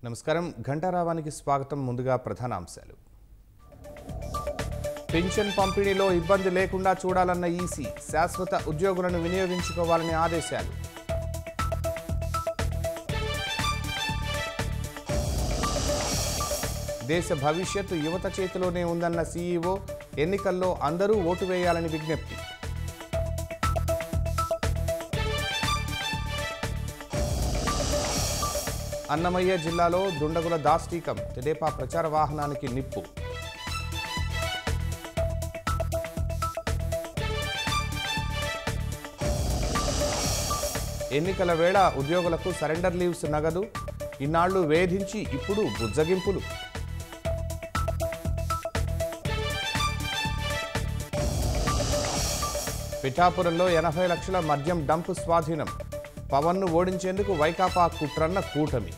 నమస్కారం ఘంటారావానికి స్వాగతం. ముందుగా ప్రధానాంశాలు. పెన్షన్ పంపిణీలో ఇబ్బంది లేకుండా చూడాలన్న ఈసీ, శాశ్వత ఉద్యోగులను వినియోగించుకోవాలని ఆదేశాలు. దేశ భవిష్యత్తు యువత చేతిలోనే ఉందన్న సీఈఓ, ఎన్నికల్లో అందరూ ఓటు వేయాలని విజ్ఞప్తి. అన్నమయ్య జిల్లాలో దుండగుల దాష్టీకం, తెదేపా ప్రచార వాహనానికి నిప్పు. ఎన్నికల వేళ ఉద్యోగులకు సరెండర్ లీవ్స్ నగదు, ఇన్నాళ్లు వేధించి ఇప్పుడు బుజ్జగింపులు. పిఠాపురంలో 80 లక్షల మద్యం డంపు స్వాధీనం, పవన్ను ఓడించేందుకు వైకాపా కుట్రన్న కూటమి.